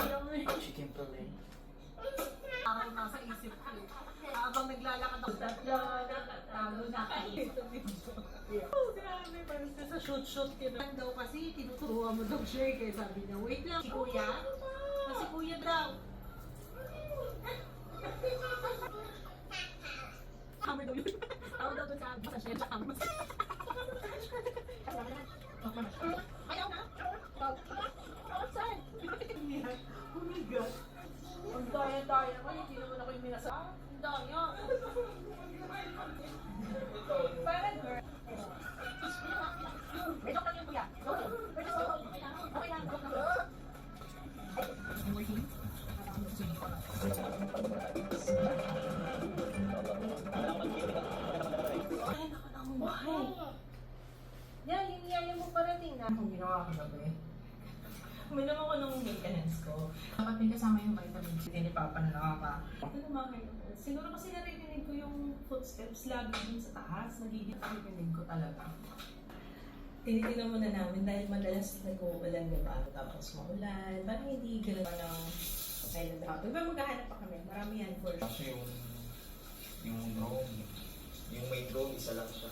Chicken fillet. Ako nasa isip ko. Habang naglalakad ako, talo na kayo. Oh, grabe. Parang sa shoot-shoot ka na. Daw kasi, tinuturuan mo daw siya. Kaya sabi niya, wait lang, si kuya. Si kuya daw. Hammer daw yun. Tawag daw doon sa share sa hammer. Ayaw na. Outside. Humiga. Ang daya-daya ko, hindi naman ako yung minasa. Ang daya. Parang girl. May joke lang yung kuya. Okay lang. I'm working. Ay, nakakangbahay. Yan, linyaya mo parating na. Kung ginawa ko na ba eh. Uminom ako ng maintenance ko. Dapat may kasama yung vitamin C. Hindi Papa na nakaka. Ito naman kayo. Siguro kasi narinig ko yung footsteps lagi din sa taas. Nagiging narinig ko talaga. Tinitingnan muna namin dahil madalas nag-uulan, diba? Tapos maulan. Parang hindi ganun pa ng island house. Diba maghahanap pa kami? Marami yan for sure. Kasi yung drone, yung may drone, isa lang siya.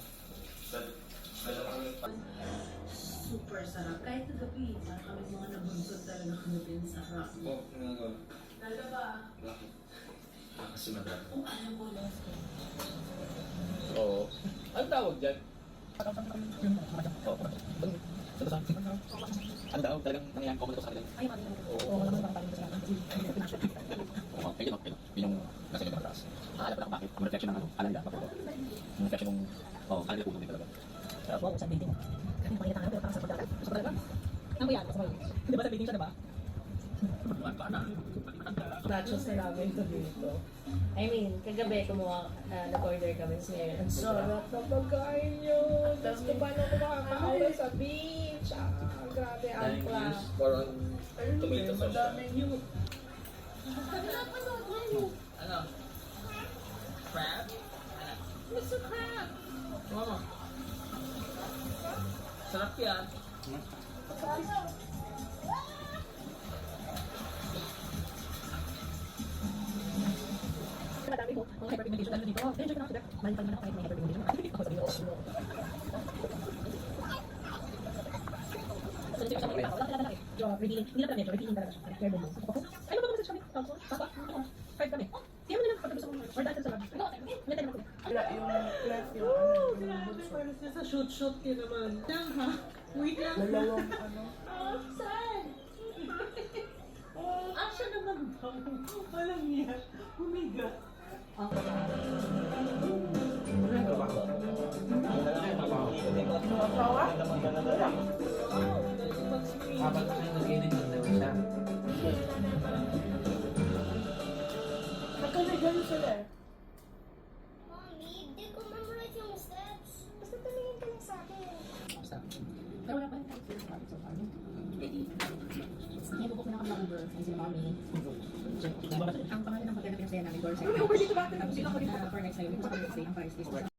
Alam mo yung Super sarap. Kahit sa gabi, parang kami mga nabunsod talaga kami din sa rock. oh, Lalo ba? bakit? Kasi madami. Kung alam mo lang. Oo. Ano tawag dyan? Ano daw? Talagang nangyayang common ito sa kanila. Ay, mali. Oo, wala naman parang sa natin. Oo, ayun, ayun. Yun yung nasa inyo mataas. Alam ko lang bakit. Yung reflection ng ano, alanda. Yung reflection ng, alanda po din talaga. Wow, sa building. Kami makikita nga, pero parang sa pagdagat. Sa pagdagat? Ano yan? Di ba sa building siya, diba? Nachos na namin ito dito. I mean, kagabi kumuha, nag-order kami sa ngayon. Ang sarap na pagkain yun. Tapos kung paano ko makakaula sa beach. Grabe ang plan. Parang tomato sauce. Madaming yun. Ano? Crab? Mr. Crab! Oo. Sarap yan. Madami ko. Mga hyperpigmentation ano dito. Enjoy ka na ako. Mali pa naman ako kahit may hyperpigmentation. Ako sabi ko, so, dito ko siya makita. Wala talaga laki. So, revealing. Hindi lang pala medyo. Revealing talaga siya. Care mo. Ay, mag-message kami. Tapos, papa. Card kami. Kaya mo na lang pag gusto mo. Or dahil sa lobby. May tayo naman. Wala yung class yung ano. Grabe, parang siya sa shoot-shoot ka naman. Lang ha? Wait lang. Dalawang ano. Saan? Siya naman daw. Walang niya. Humiga. Masawa? Habang nag-edit na daw siya. Nagkaligan sila eh. Mommy, di ko memorize yung steps. Basta tumingin ka lang sa akin. Pero wala pa rin tayo sa so far. Ready? Ngayon bubuk na kami ng Uber. Ayun sila mami. Ang pangalan ng hotel na pinasaya namin, Dorset. Tapos for next time, yung sa stay, ang Paris Disney.